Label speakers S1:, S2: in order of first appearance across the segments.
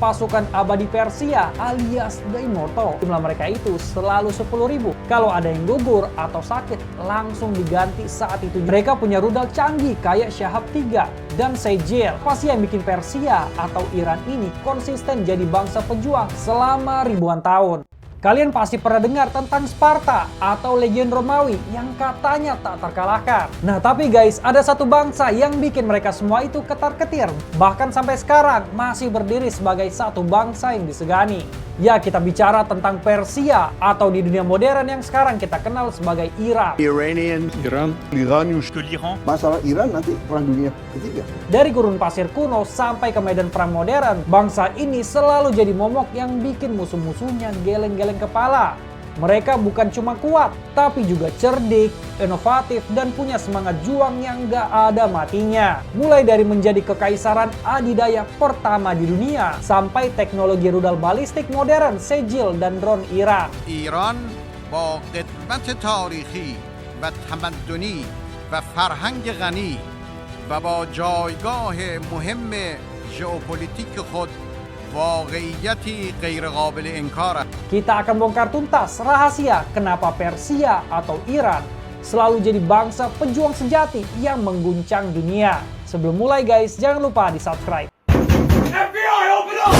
S1: pasukan abadi Persia alias The Immortal. Jumlah mereka itu selalu 10.000. Kalau ada yang gugur atau sakit, langsung diganti saat itu. Mereka punya rudal canggih kayak Shahab 3 dan Sejil. Pasti yang bikin Persia atau Iran ini konsisten jadi bangsa pejuang selama ribuan tahun. Kalian pasti pernah dengar tentang Sparta atau Legion Romawi yang katanya tak terkalahkan. Nah tapi guys, ada satu bangsa yang bikin mereka semua itu ketar-ketir. Bahkan sampai sekarang masih berdiri sebagai satu bangsa yang disegani. Ya, kita bicara tentang Persia atau di dunia modern yang sekarang kita kenal sebagai Iran.
S2: Iran.
S3: Masalah Iran nanti perang dunia ketiga.
S1: Dari gurun pasir kuno sampai ke medan perang modern, bangsa ini selalu jadi momok yang bikin musuh-musuhnya geleng-geleng kepala. Mereka bukan cuma kuat, tapi juga cerdik, inovatif, dan punya semangat juang yang gak ada matinya. Mulai dari menjadi kekaisaran adidaya pertama di dunia, sampai teknologi rudal balistik modern, Sejil dan drone Iran.
S2: ایران با قدمت تاریخی و تمدنی و فرهنگ غنی و با جایگاه مهم ژئوپلیتیک خود واقعیتی غیرقابل انکار.
S1: Kita akan bongkar tuntas rahasia kenapa Persia atau Iran selalu jadi bangsa pejuang sejati yang mengguncang dunia. Sebelum mulai guys, jangan lupa di subscribe.
S4: FBI, open up!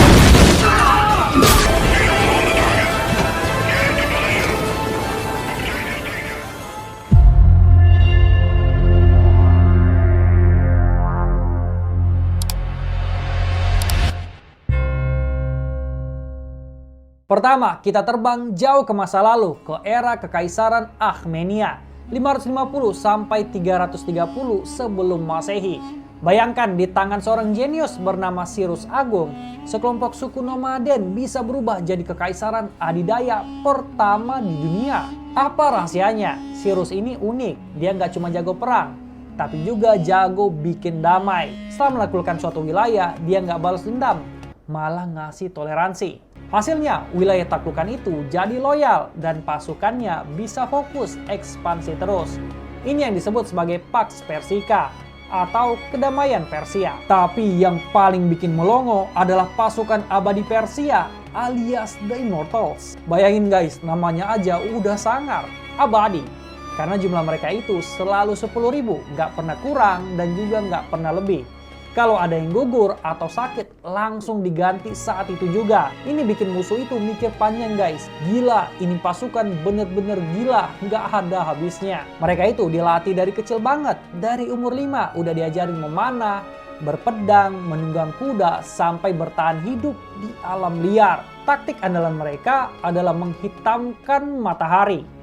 S1: Pertama, kita terbang jauh ke masa lalu, ke era Kekaisaran Akhemenia, 550 sampai 330 sebelum Masehi. Bayangkan di tangan seorang jenius bernama Cyrus Agung, sekelompok suku nomaden bisa berubah jadi kekaisaran adidaya pertama di dunia. Apa rahasianya? Cyrus ini unik, dia nggak cuma jago perang, tapi juga jago bikin damai. Setelah menaklukkan suatu wilayah, dia nggak balas dendam, malah ngasih toleransi. Hasilnya, wilayah taklukan itu jadi loyal dan pasukannya bisa fokus ekspansi terus. Ini yang disebut sebagai Pax Persica atau kedamaian Persia. Tapi yang paling bikin melongo adalah pasukan abadi Persia alias The Immortals. Bayangin guys, namanya aja udah sangar, abadi. Karena jumlah mereka itu selalu 10.000, nggak pernah kurang dan juga nggak pernah lebih. Kalau ada yang gugur atau sakit, langsung diganti saat itu juga. Ini bikin musuh itu mikir panjang guys. Gila, ini pasukan bener-bener gila, nggak ada habisnya. Mereka itu dilatih dari kecil banget. Dari umur 5 udah diajarin memanah, berpedang, menunggang kuda, sampai bertahan hidup di alam liar. Taktik andalan mereka adalah menghitamkan matahari.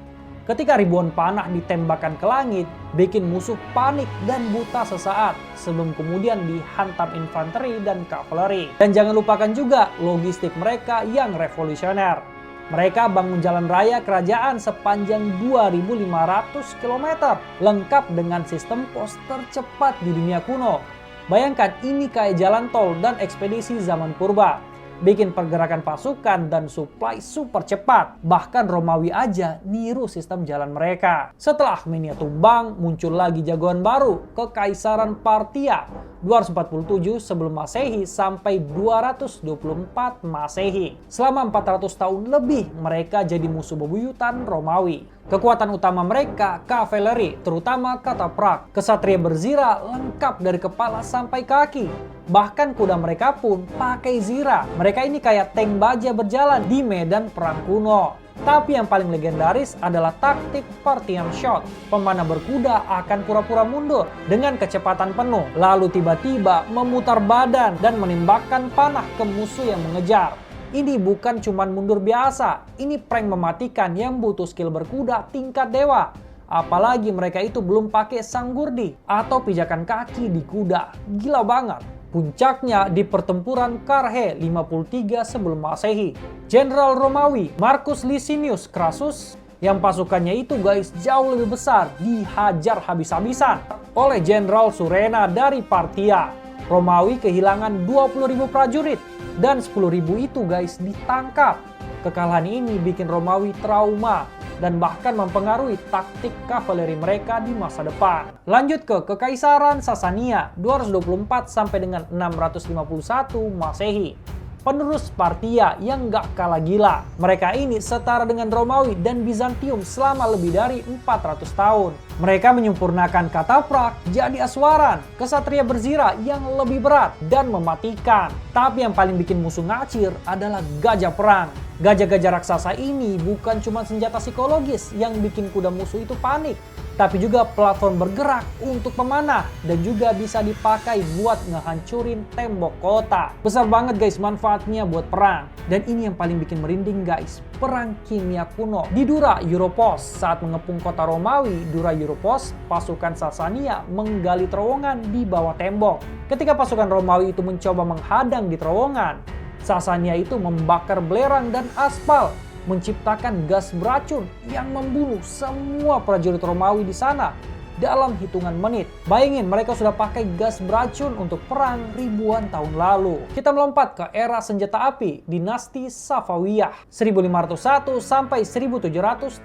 S1: Ketika ribuan panah ditembakkan ke langit, bikin musuh panik dan buta sesaat sebelum kemudian dihantam infanteri dan kavaleri. Dan jangan lupakan juga logistik mereka yang revolusioner. Mereka bangun jalan raya kerajaan sepanjang 2.500 km, lengkap dengan sistem pos tercepat di dunia kuno. Bayangkan ini kayak jalan tol dan ekspedisi zaman purba. Bikin pergerakan pasukan dan suplai super cepat. Bahkan Romawi aja niru sistem jalan mereka. Setelah Akhemenia tumbang, muncul lagi jagoan baru, Kekaisaran Parthia, 247 sebelum Masehi sampai 224 Masehi. Selama 400 tahun lebih, mereka jadi musuh bebuyutan Romawi. Kekuatan utama mereka kavaleri, terutama kataprak. Kesatria berzira lengkap dari kepala sampai kaki. Bahkan kuda mereka pun pakai zira. Mereka ini kayak tank baja berjalan di medan perang kuno. Tapi yang paling legendaris adalah taktik Parthian Shot. Pemanah berkuda akan pura-pura mundur dengan kecepatan penuh, lalu tiba-tiba memutar badan dan menembakkan panah ke musuh yang mengejar. Ini bukan cuman mundur biasa, ini prank mematikan yang butuh skill berkuda tingkat dewa. Apalagi mereka itu belum pakai sanggurdi atau pijakan kaki di kuda. Gila banget. Puncaknya di pertempuran Karhe 53 sebelum Masehi. Jenderal Romawi Marcus Licinius Crassus yang pasukannya itu guys jauh lebih besar dihajar habis-habisan oleh Jenderal Surena dari Parthia. Romawi kehilangan 20.000 prajurit dan 10.000 itu guys ditangkap. Kekalahan ini bikin Romawi trauma dan bahkan mempengaruhi taktik kavaleri mereka di masa depan. Lanjut ke Kekaisaran Sasania 224 sampai dengan 651 Masehi. penerus Spartia yang gak kalah gila. Mereka ini setara dengan Romawi dan Bizantium selama lebih dari 400 tahun. Mereka menyempurnakan kataprak jadi aswaran, kesatria berzira yang lebih berat dan mematikan. Tapi yang paling bikin musuh ngacir adalah gajah perang. Gajah-gajah raksasa ini bukan cuma senjata psikologis yang bikin kuda musuh itu panik, tapi juga platform bergerak untuk pemanah dan juga bisa dipakai buat ngehancurin tembok kota. Besar banget guys manfaatnya buat perang. Dan ini yang paling bikin merinding guys, perang kimia kuno. Di Dura Europos, saat mengepung kota Romawi, Dura Europos, pasukan Sasania menggali terowongan di bawah tembok. Ketika pasukan Romawi itu mencoba menghadang di terowongan, Sasania itu membakar belerang dan aspal, menciptakan gas beracun yang membunuh semua prajurit Romawi di sana dalam hitungan menit. Bayangin mereka sudah pakai gas beracun untuk perang ribuan tahun lalu. Kita melompat ke era senjata api dinasti Safawiyah 1501 sampai 1736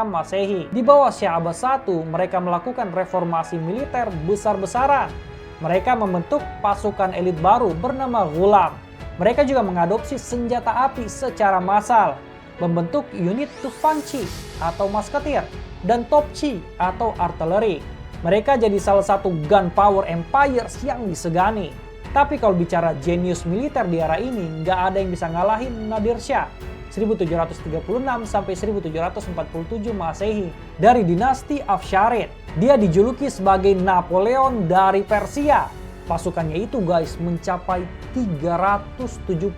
S1: Masehi. Di bawah Syah Abbas I, mereka melakukan reformasi militer besar-besaran. Mereka membentuk pasukan elit baru bernama Ghulam. Mereka juga mengadopsi senjata api secara massal, membentuk unit Tufanchi atau masketir dan Topchi atau artileri. Mereka jadi salah satu gun power empires yang disegani. Tapi kalau bicara jenius militer di era ini, nggak ada yang bisa ngalahin Nadir Shah 1736 sampai 1747 Masehi dari dinasti Afsharid. Dia dijuluki sebagai Napoleon dari Persia. Pasukannya itu guys mencapai 375.000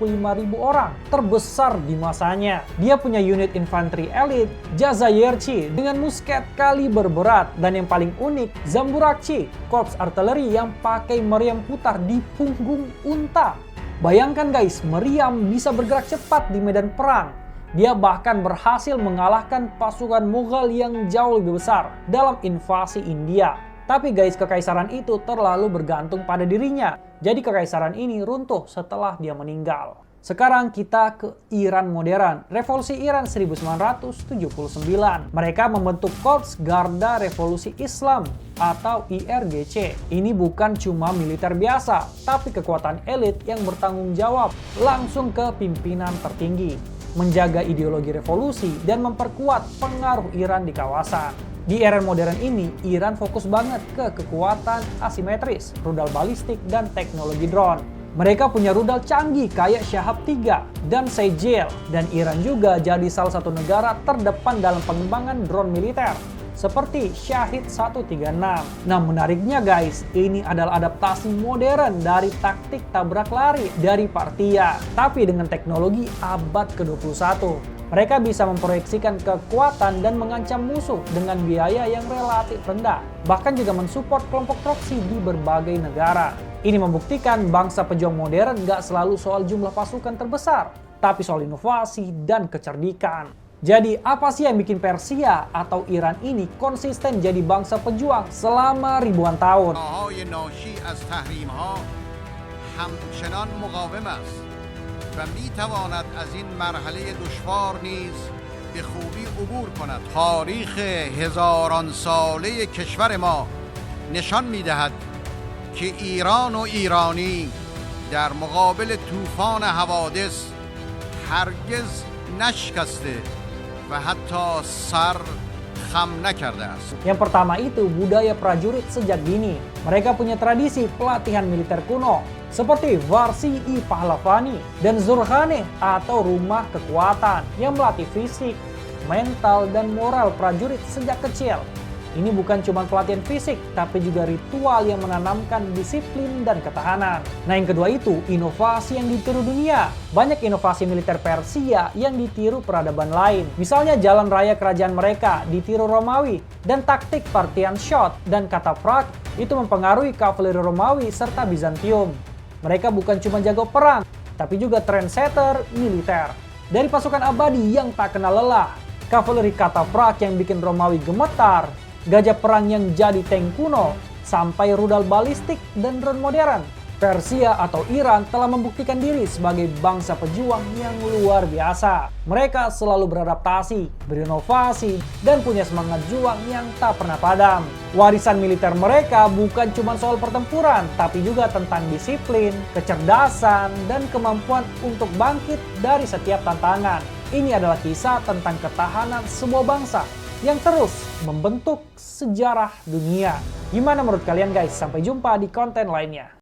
S1: orang, terbesar di masanya. Dia punya unit infanteri elit Jazayirchi dengan musket kaliber berat, dan yang paling unik Zamburakchi, korps artileri yang pakai meriam putar di punggung unta. Bayangkan guys, meriam bisa bergerak cepat di medan perang. Dia bahkan berhasil mengalahkan pasukan Mughal yang jauh lebih besar dalam invasi India. Tapi guys, kekaisaran itu terlalu bergantung pada dirinya. Jadi kekaisaran ini runtuh setelah dia meninggal. Sekarang kita ke Iran modern. Revolusi Iran 1979. Mereka membentuk Korps Garda Revolusi Islam atau IRGC. Ini bukan cuma militer biasa, tapi kekuatan elit yang bertanggung jawab langsung ke pimpinan tertinggi, menjaga ideologi revolusi dan memperkuat pengaruh Iran di kawasan. Di era modern ini, Iran fokus banget ke kekuatan asimetris, rudal balistik, dan teknologi drone. Mereka punya rudal canggih kayak Shahab 3 dan Sejel, dan Iran juga jadi salah satu negara terdepan dalam pengembangan drone militer, seperti Shahid 136. Nah menariknya guys, ini adalah adaptasi modern dari taktik tabrak lari dari Partia, tapi dengan teknologi abad ke-21. Mereka bisa memproyeksikan kekuatan dan mengancam musuh dengan biaya yang relatif rendah. Bahkan juga mensupport kelompok proksi di berbagai negara. Ini membuktikan bangsa pejuang modern gak selalu soal jumlah pasukan terbesar, tapi soal inovasi dan kecerdikan. Jadi apa sih yang bikin Persia atau Iran ini konsisten jadi bangsa pejuang selama ribuan tahun?
S2: و میتواند از این مرحله دشوار نیز به خوبی عبور کند. تاریخ هزاران ساله کشور ما نشان میدهد که ایران و ایرانی در مقابل طوفان حوادث هرگز نشکسته و حتی سر خم نکرده است.
S1: Yang pertama itu budaya prajurit sejak dini. Mereka punya tradisi pelatihan militer kuno seperti Varsi-i Pahlavani dan Zurkhane atau rumah kekuatan yang melatih fisik, mental, dan moral prajurit sejak kecil. Ini bukan cuma pelatihan fisik, tapi juga ritual yang menanamkan disiplin dan ketahanan. Nah yang kedua itu, inovasi yang ditiru dunia. Banyak inovasi militer Persia yang ditiru peradaban lain. Misalnya jalan raya kerajaan mereka ditiru Romawi, dan taktik Parthian shot dan kataprak itu mempengaruhi kavaleri Romawi serta Bizantium. Mereka bukan cuma jago perang, tapi juga trendsetter militer. Dari pasukan abadi yang tak kenal lelah, kavaleri kataprak yang bikin Romawi gemetar, gajah perang yang jadi tank kuno, sampai rudal balistik dan drone modern. Persia atau Iran telah membuktikan diri sebagai bangsa pejuang yang luar biasa. Mereka selalu beradaptasi, berinovasi, dan punya semangat juang yang tak pernah padam. Warisan militer mereka bukan cuma soal pertempuran, tapi juga tentang disiplin, kecerdasan, dan kemampuan untuk bangkit dari setiap tantangan. Ini adalah kisah tentang ketahanan sebuah bangsa yang terus membentuk sejarah dunia. Gimana menurut kalian guys? Sampai jumpa di konten lainnya.